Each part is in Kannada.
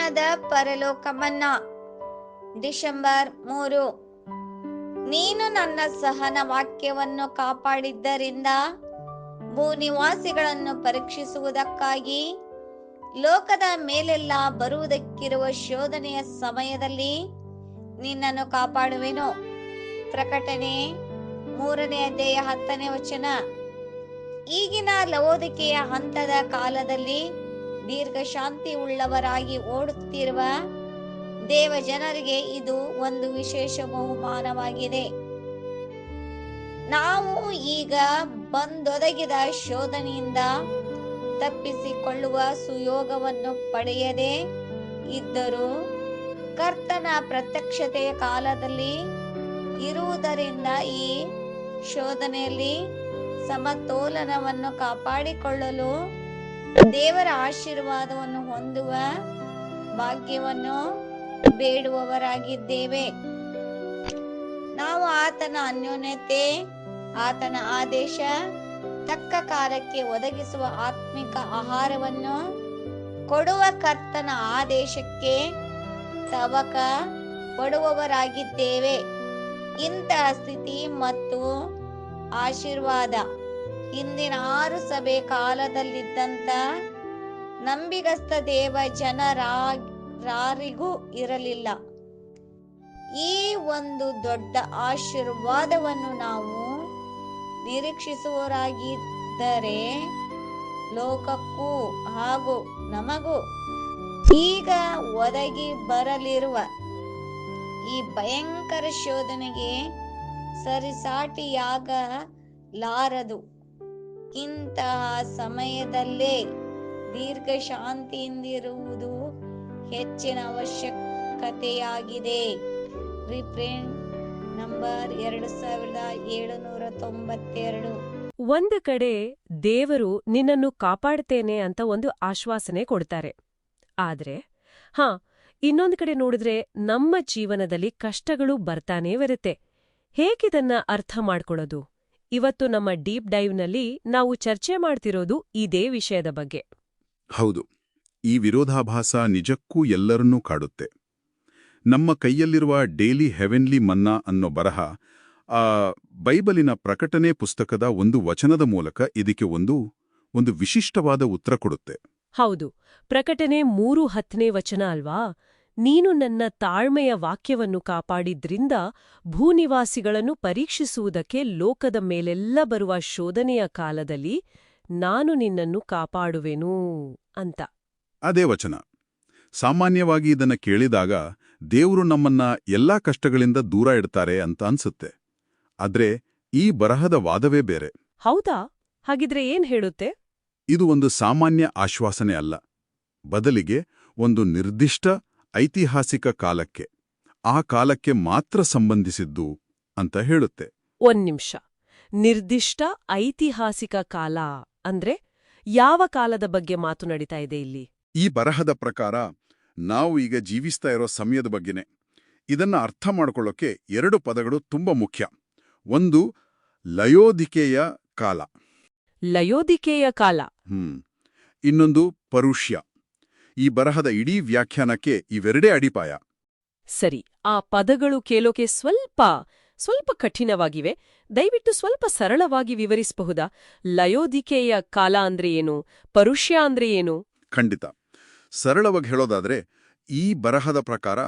ಜ್ಞಾನದ ಪರಲೋಕ ಮನ್ನಾ. ಡಿಸೆಂಬರ್ 3. ನೀನು ನನ್ನ ಸಹನ ವಾಕ್ಯವನ್ನು ಕಾಪಾಡಿದ್ದರಿಂದ ಭೂನಿವಾಸಿಗಳನ್ನು ಪರೀಕ್ಷಿಸುವುದಕ್ಕಾಗಿ ಲೋಕದ ಮೇಲೆಲ್ಲ ಬರುವುದಕ್ಕಿರುವ ಶೋಧನೆಯ ಸಮಯದಲ್ಲಿ ನಿನ್ನನ್ನು ಕಾಪಾಡುವೆನು. ಪ್ರಕಟಣೆ 3ನೇ ಅಧ್ಯಾಯ 10ನೇ ವಚನ. ಈಗಿನ ಲವೋದಿಕೆಯ ಹಂತದ ಕಾಲದಲ್ಲಿ ದೀರ್ಘ ಶಾಂತಿ ಉಳ್ಳವರಾಗಿ ಓಡುತ್ತಿರುವ ದೇವ ಜನರಿಗೆ ಇದು ಒಂದು ವಿಶೇಷ ಬಹುಮಾನವಾಗಿದೆ. ನಾವು ಈಗ ಬಂದೊದಗಿದ ಶೋಧನೆಯಿಂದ ತಪ್ಪಿಸಿಕೊಳ್ಳುವ ಸುಯೋಗವನ್ನು ಪಡೆಯದೇ ಇದ್ದರೂ ಕರ್ತನ ಪ್ರತ್ಯಕ್ಷತೆಯ ಕಾಲದಲ್ಲಿ ಇರುವುದರಿಂದ ಈ ಶೋಧನೆಯಲ್ಲಿ ಸಮತೋಲನವನ್ನು ಕಾಪಾಡಿಕೊಳ್ಳಲು ದೇವರ ಆಶೀರ್ವಾದವನ್ನು ಹೊಂದುವ ಭಾಗ್ಯವನ್ನು ಬೇಡುವವರಾಗಿದ್ದೇವೆ. ನಾವು ಆತನ ಅನ್ಯೋನ್ಯತೆ, ಆತನ ಆದೇಶ, ತಕ್ಕ ಕಾಲಕ್ಕೆ ಒದಗಿಸುವ ಆತ್ಮಿಕ ಆಹಾರವನ್ನು ಕೊಡುವ ಕರ್ತನ ಆದೇಶಕ್ಕೆ ತವಕ ಪಡುವವರಾಗಿದ್ದೇವೆ. ಇಂತಹ ಸ್ಥಿತಿ ಮತ್ತು ಆಶೀರ್ವಾದ ಹಿಂದಿನ 6 ಸಭೆ ಕಾಲದಲ್ಲಿದ್ದಂತ ನಂಬಿಗಸ್ತ ದೇವ ಜನರಾರಿಗೂ ಇರಲಿಲ್ಲ. ಈ ಒಂದು ದೊಡ್ಡ ಆಶೀರ್ವಾದವನ್ನು ನಾವು ನಿರೀಕ್ಷಿಸುವವರಾಗಿದ್ದರೆ ಲೋಕಕ್ಕೂ ಹಾಗೂ ನಮಗೂ ಈಗ ಒದಗಿ ಬರಲಿರುವ ಈ ಭಯಂಕರ ಶೋಧನೆಗೆ ಸರಿಸಾಟಿಯಾಗಲಾರದು. ಇಂತಹ ಸಮಯದಲ್ಲೇ ದೀರ್ಘ ಶಾಂತಿಯಿಂದಿರುವುದು ಹೆಚ್ಚಿನ ಅವಶ್ಯಕತೆಯಾಗಿದೆ. Reprint number 2792. ಒಂದು ಕಡೆ ದೇವರು ನಿನ್ನನ್ನು ಕಾಪಾಡ್ತೇನೆ ಅಂತ ಒಂದು ಆಶ್ವಾಸನೆ ಕೊಡ್ತಾರೆ. ಆದ್ರೆ ಇನ್ನೊಂದು ಕಡೆ ನೋಡಿದ್ರೆ ನಮ್ಮ ಜೀವನದಲ್ಲಿ ಕಷ್ಟಗಳು ಬರ್ತಾನೇ ಬರುತ್ತೆ. ಹೇಗಿದನ್ನ ಅರ್ಥ ಮಾಡ್ಕೊಳ್ಳೋದು? ಇವತ್ತು ನಮ್ಮ ಡೀಪ್ ಡೈವ್ನಲ್ಲಿ ನಾವು ಚರ್ಚೆ ಮಾಡ್ತಿರೋದು ಇದೇ ವಿಷಯದ ಬಗ್ಗೆ. ಹೌದು, ಈ ವಿರೋಧಾಭಾಸ ನಿಜಕ್ಕೂ ಎಲ್ಲರನ್ನೂ ಕಾಡುತ್ತೆ. ನಮ್ಮ ಕೈಯಲ್ಲಿರುವ ಡೇಲಿ ಹೆವೆನ್ಲಿ ಮನ್ನಾ ಅನ್ನೋ ಬರಹ ಬೈಬಲಿನ ಪ್ರಕಟಣೆ ಪುಸ್ತಕದ ಒಂದು ವಚನದ ಮೂಲಕ ಇದಕ್ಕೆ ಒಂದು ವಿಶಿಷ್ಟವಾದ ಉತ್ತರ ಕೊಡುತ್ತೆ. ಹೌದು, ಪ್ರಕಟಣೆ 3:10ನೇ ವಚನ ಅಲ್ವಾ? ನೀನು ನನ್ನ ತಾಳ್ಮೆಯ ವಾಕ್ಯವನ್ನು ಕಾಪಾಡಿದ್ರಿಂದ ಭೂನಿವಾಸಿಗಳನ್ನು ಪರೀಕ್ಷಿಸುವುದಕ್ಕೆ ಲೋಕದ ಮೇಲೆಲ್ಲ ಬರುವ ಶೋಧನೆಯ ಕಾಲದಲ್ಲಿ ನಾನು ನಿನ್ನನ್ನು ಕಾಪಾಡುವೆನು ಅಂತ. ಅದೇ ವಚನ. ಸಾಮಾನ್ಯವಾಗಿ ಇದನ್ನ ಕೇಳಿದಾಗ ದೇವರು ನಮ್ಮನ್ನ ಎಲ್ಲಾ ಕಷ್ಟಗಳಿಂದ ದೂರ ಇಡ್ತಾರೆ ಅಂತ ಅನ್ಸುತ್ತೆ. ಆದ್ರೆ ಈ ಬರಹದ ವಾದವೇ ಬೇರೆ. ಹೌದಾ? ಹಾಗಿದ್ರೆ ಏನ್ ಹೇಳುತ್ತೆ? ಇದು ಒಂದು ಸಾಮಾನ್ಯ ಆಶ್ವಾಸನೆ ಅಲ್ಲ. ಬದಲಿಗೆ ಒಂದು ನಿರ್ದಿಷ್ಟ ಐತಿಹಾಸಿಕ ಕಾಲಕ್ಕೆ, ಆ ಕಾಲಕ್ಕೆ ಮಾತ್ರ ಸಂಬಂಧಿಸಿದ್ದು ಅಂತ ಹೇಳುತ್ತೆ. ಒಂದ್ ನಿಮಿಷ. ನಿರ್ದಿಷ್ಟ ಐತಿಹಾಸಿಕ ಕಾಲ ಅಂದ್ರೆ ಯಾವ ಕಾಲದ ಬಗ್ಗೆ ಮಾತು ನಡೀತಾ ಇದೆ ಇಲ್ಲಿ? ಈ ಬರಹದ ಪ್ರಕಾರ ನಾವು ಈಗ ಜೀವಿಸ್ತಾ ಇರೋ ಸಮಯದ ಬಗ್ಗೆನೆ. ಇದನ್ನ ಅರ್ಥ ಮಾಡ್ಕೊಳ್ಳೋಕೆ 2 ಪದಗಳು ತುಂಬಾ ಮುಖ್ಯ. ಒಂದು ಲಯೋದಿಕೆಯ ಕಾಲ. ಲಯೋದಿಕೆಯ ಕಾಲ. ಇನ್ನೊಂದು ಪರುಷ್ಯ. ಈ ಬರಹದ ಇಡೀ ವ್ಯಾಖ್ಯಾನಕ್ಕೆ ಇವೆರಡೇ ಅಡಿಪಾಯ. ಸರಿ, ಆ ಪದಗಳು ಕೇಳೋಕೆ ಸ್ವಲ್ಪ ಕಠಿಣವಾಗಿವೆ. ದಯವಿಟ್ಟು ಸ್ವಲ್ಪ ಸರಳವಾಗಿ ವಿವರಿಸಬಹುದಾ? ಲಯೋದಿಕೆಯ ಕಾಲ ಅಂದ್ರೆ ಏನು? ಪರುಷ್ಯ ಅಂದ್ರೆ ಏನು? ಖಂಡಿತ. ಸರಳವಾಗಿ ಹೇಳೋದಾದ್ರೆ, ಈ ಬರಹದ ಪ್ರಕಾರ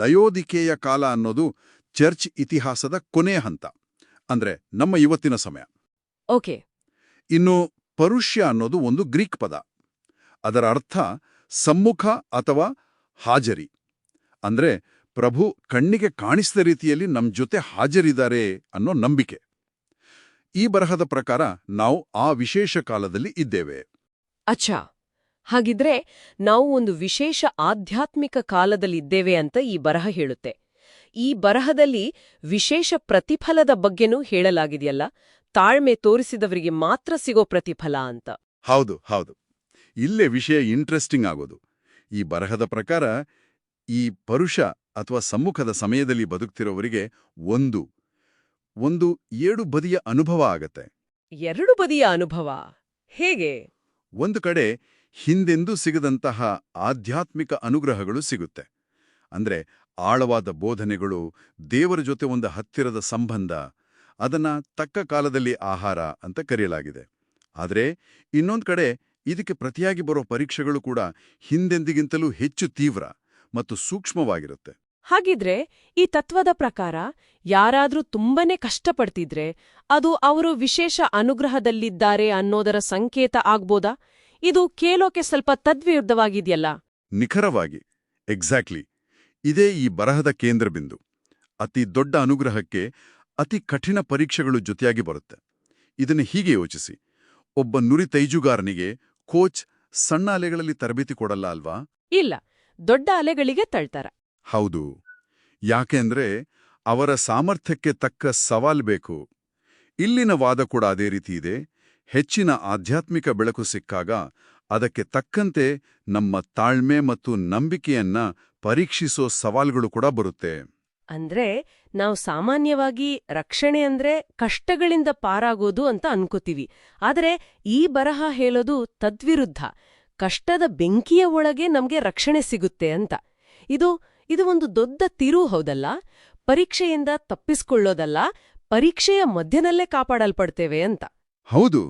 ಲಯೋದಿಕೆಯ ಕಾಲ ಅನ್ನೋದು ಚರ್ಚ್ ಇತಿಹಾಸದ ಕೊನೆಯ ಹಂತ, ಅಂದ್ರೆ ನಮ್ಮ ಇವತ್ತಿನ ಸಮಯ. ಓಕೆ. ಇನ್ನು ಪರುಷ್ಯ ಅನ್ನೋದು ಒಂದು ಗ್ರೀಕ್ ಪದ. ಅದರ ಅರ್ಥ ಸಮ್ಮುಖ ಅಥವಾ ಹಾಜರಿ. ಅಂದ್ರೆ ಪ್ರಭು ಕಣ್ಣಿಗೆ ಕಾಣಿಸಿದ ರೀತಿಯಲ್ಲಿ ನಮ್ ಜೊತೆ ಹಾಜರಿದ್ದಾರೆ ಅನ್ನೋ ನಂಬಿಕೆ. ಈ ಬರಹದ ಪ್ರಕಾರ ನಾವು ಆ ವಿಶೇಷ ಕಾಲದಲ್ಲಿ ಇದ್ದೇವೆ. ಅಚ್ಛಾ, ಹಾಗಿದ್ರೆ ನಾವು ಒಂದು ವಿಶೇಷ ಆಧ್ಯಾತ್ಮಿಕ ಕಾಲದಲ್ಲಿದ್ದೇವೆ ಅಂತ ಈ ಬರಹ ಹೇಳುತ್ತೆ. ಈ ಬರಹದಲ್ಲಿ ವಿಶೇಷ ಪ್ರತಿಫಲದ ಬಗ್ಗೆನೂ ಹೇಳಲಾಗಿದೆಯಲ್ಲ, ತಾಳ್ಮೆ ತೋರಿಸಿದವರಿಗೆ ಮಾತ್ರ ಸಿಗೋ ಪ್ರತಿಫಲ ಅಂತ. ಹೌದು ಹೌದು, ಇಲ್ಲೇ ವಿಷಯ ಇಂಟ್ರೆಸ್ಟಿಂಗ್ ಆಗೋದು. ಈ ಬರಹದ ಪ್ರಕಾರ ಈ ಪರುಷ ಅಥವಾ ಸಮ್ಮುಖದ ಸಮಯದಲ್ಲಿ ಬದುಕ್ತಿರೋವರಿಗೆ ಒಂದು 7 ಬದಿಯ ಅನುಭವ ಆಗತ್ತೆ. 2 ಬದಿಯ ಅನುಭವ ಹೇಗೆ? ಒಂದು ಕಡೆ ಹಿಂದೆಂದೂ ಸಿಗದಂತಹ ಆಧ್ಯಾತ್ಮಿಕ ಅನುಗ್ರಹಗಳು ಸಿಗುತ್ತೆ. ಅಂದ್ರೆ ಆಳವಾದ ಬೋಧನೆಗಳು, ದೇವರ ಜೊತೆ ಒಂದು ಹತ್ತಿರದ ಸಂಬಂಧ, ಅದನ್ನ ತಕ್ಕ ಕಾಲದಲ್ಲಿ ಆಹಾರ ಅಂತ ಕರೆಯಲಾಗಿದೆ. ಆದರೆ ಇನ್ನೊಂದು ಕಡೆ ಇದಕ್ಕೆ ಪ್ರತಿಯಾಗಿ ಬರೋ ಪರೀಕ್ಷೆಗಳು ಕೂಡ ಹಿಂದೆಂದಿಗಿಂತಲೂ ಹೆಚ್ಚು ತೀವ್ರ ಮತ್ತು ಸೂಕ್ಷ್ಮವಾಗಿರುತ್ತೆ. ಹಾಗಿದ್ರೆ ಈ ತತ್ವದ ಪ್ರಕಾರ ಯಾರಾದ್ರೂ ತುಂಬನೇ ಕಷ್ಟಪಡ್ತಿದ್ರೆ ಅದು ಅವರು ವಿಶೇಷ ಅನುಗ್ರಹದಲ್ಲಿದ್ದಾರೆ ಅನ್ನೋದರ ಸಂಕೇತ ಆಗ್ಬೋದಾ? ಇದು ಕೇಳೋಕೆ ಸ್ವಲ್ಪ ತದ್ವಿರುದ್ಧವಾಗಿದೆಯಲ್ಲ. ನಿಖರವಾಗಿ, ಎಕ್ಸಾಕ್ಟ್ಲಿ. ಇದೇ ಈ ಬರಹದ ಕೇಂದ್ರಬಿಂದು. ಅತಿ ದೊಡ್ಡ ಅನುಗ್ರಹಕ್ಕೆ ಅತಿ ಕಠಿಣ ಪರೀಕ್ಷೆಗಳು ಜೊತೆಯಾಗಿ ಬರುತ್ತೆ. ಇದನ್ನು ಹೀಗೆ ಯೋಚಿಸಿ, ಒಬ್ಬ ನುರಿತೈಜುಗಾರನಿಗೆ ಕೋಚ್ ಸಣ್ಣ ಅಲೆಗಳಲ್ಲಿ ತರಬೇತಿ ಕೊಡಲ್ಲ ಅಲ್ವಾ? ಇಲ್ಲ, ದೊಡ್ಡ ಅಲೆಗಳಿಗೆ ತಳ್ತಾರ. ಹೌದು. ಯಾಕೆಂದ್ರೆ ಅವರ ಸಾಮರ್ಥ್ಯಕ್ಕೆ ತಕ್ಕ ಸವಾಲ್ ಬೇಕು. ಇಲ್ಲಿನ ವಾದ ಕೂಡ ಅದೇ ರೀತಿ ಇದೆ. ಹೆಚ್ಚಿನ ಆಧ್ಯಾತ್ಮಿಕ ಬೆಳಕು ಸಿಕ್ಕಾಗ ಅದಕ್ಕೆ ತಕ್ಕಂತೆ ನಮ್ಮ ತಾಳ್ಮೆ ಮತ್ತು ನಂಬಿಕೆಯನ್ನ ಪರೀಕ್ಷಿಸೋ ಸವಾಲ್ಗಳು ಕೂಡ ಬರುತ್ತೆ. ಅಂದ್ರೆ ನಾವು ಸಾಮಾನ್ಯವಾಗಿ ರಕ್ಷಣೆ ಅಂದ್ರೆ ಕಷ್ಟಗಳಿಂದ ಪಾರಾಗೋದು ಅಂತ ಅನ್ಕೋತೀವಿ. ಆದರೆ ಈ ಬರಹ ಹೇಳೋದು ತದ್ವಿರುದ್ಧ. ಕಷ್ಟದ ಬೆಂಕಿಯ ಒಳಗೆ ನಮ್ಗೆ ರಕ್ಷಣೆ ಸಿಗುತ್ತೆ ಅಂತ. ಇದು ಒಂದು ದೊಡ್ಡ ತಿರು, ಹೌದಲ್ಲ? ಪರೀಕ್ಷೆಯಿಂದ ತಪ್ಪಿಸ್ಕೊಳ್ಳೋದಲ್ಲ, ಪರೀಕ್ಷೆಯ ಮಧ್ಯದಲ್ಲೇ ಕಾಪಾಡಲ್ಪಡ್ತೇವೆ ಅಂತ. ಹೌದು,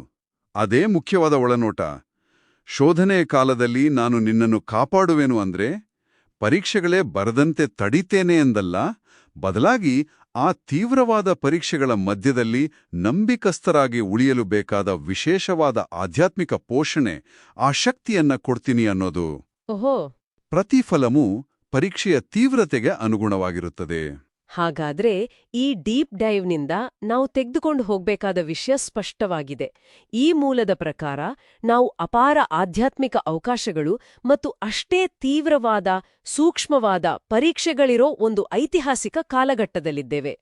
ಅದೇ ಮುಖ್ಯವಾದ ಒಳನೋಟ. ಶೋಧನೆಯ ಕಾಲದಲ್ಲಿ ನಾನು ನಿನ್ನನ್ನು ಕಾಪಾಡುವೆನು ಅಂದ್ರೆ ಪರೀಕ್ಷೆಗಳೇ ಬರದಂತೆ ತಡಿತೇನೆ ಎಂದಲ್ಲ, ಬದಲಾಗಿ ಆ ತೀವ್ರವಾದ ಪರೀಕ್ಷೆಗಳ ಮಧ್ಯದಲ್ಲಿ ನಂಬಿಕಸ್ಥರಾಗಿ ಉಳಿಯಲು ಬೇಕಾದ ವಿಶೇಷವಾದ ಆಧ್ಯಾತ್ಮಿಕ ಪೋಷಣೆ, ಆ ಶಕ್ತಿಯನ್ನ ಕೊಡ್ತೀನಿ ಅನ್ನೋದು. ಓಹೋ. ಪ್ರತಿಫಲಮೂ ಪರೀಕ್ಷೆಯ ತೀವ್ರತೆಗೆ ಅನುಗುಣವಾಗಿರುತ್ತದೆ. ಹಾಗಾದ್ರೆ ಈ ಡೀಪ್ ಡೈವ್ನಿಂದ ನಾವು ತೆಗೆದುಕೊಂಡು ಹೋಗ್ಬೇಕಾದ ವಿಷಯ ಸ್ಪಷ್ಟವಾಗಿದೆ. ಈ ಮೂಲದ ಪ್ರಕಾರ ನಾವು ಅಪಾರ ಆಧ್ಯಾತ್ಮಿಕ ಅವಕಾಶಗಳು ಮತ್ತು ಅಷ್ಟೇ ತೀವ್ರವಾದ, ಸೂಕ್ಷ್ಮವಾದ ಪರೀಕ್ಷೆಗಳಿರೋ ಒಂದು ಐತಿಹಾಸಿಕ ಕಾಲಘಟ್ಟದಲ್ಲಿದ್ದೇವೆ.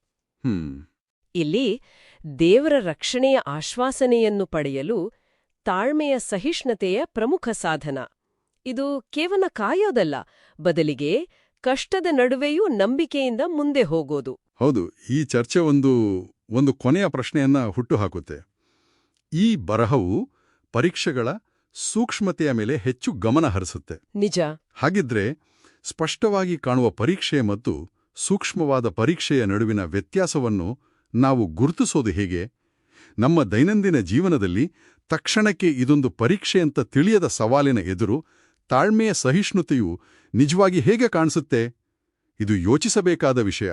ಇಲ್ಲಿ ದೇವರ ರಕ್ಷಣೆಯ ಆಶ್ವಾಸನೆಯನ್ನು ಪಡೆಯಲು ತಾಳ್ಮೆಯ ಸಹಿಷ್ಣುತೆಯ ಪ್ರಮುಖ ಸಾಧನ. ಇದು ಕೇವಲ ಕಾಯೋದಲ್ಲ, ಬದಲಿಗೆ ಕಷ್ಟದ ನಡುವೆಯೂ ನಂಬಿಕೆಯಿಂದ ಮುಂದೆ ಹೋಗೋದು. ಹೌದು, ಈ ಚರ್ಚೆ ಒಂದು ಕೊನೆಯ ಪ್ರಶ್ನೆಯನ್ನ ಹುಟ್ಟುಹಾಕುತ್ತೆ. ಈ ಬರಹವು ಪರೀಕ್ಷೆಗಳ ಸೂಕ್ಷ್ಮತೆಯ ಮೇಲೆ ಹೆಚ್ಚು ಗಮನ ಹರಿಸುತ್ತೆ. ನಿಜ. ಹಾಗಿದ್ರೆ ಸ್ಪಷ್ಟವಾಗಿ ಕಾಣುವ ಪರೀಕ್ಷೆ ಮತ್ತು ಸೂಕ್ಷ್ಮವಾದ ಪರೀಕ್ಷೆಯ ನಡುವಿನ ವ್ಯತ್ಯಾಸವನ್ನು ನಾವು ಗುರುತಿಸೋದು ಹೇಗೆ? ನಮ್ಮ ದೈನಂದಿನ ಜೀವನದಲ್ಲಿ ತಕ್ಷಣಕ್ಕೆ ಇದೊಂದು ಪರೀಕ್ಷೆಯಂತ ತಿಳಿಯದ ಸವಾಲಿನ ಎದುರು ತಾಳ್ಮೆಯ ಸಹಿಷ್ಣುತೆಯು ನಿಜವಾಗಿ ಹೇಗೆ ಕಾಣಿಸುತ್ತೆ? ಇದು ಯೋಚಿಸಬೇಕಾದ ವಿಷಯ.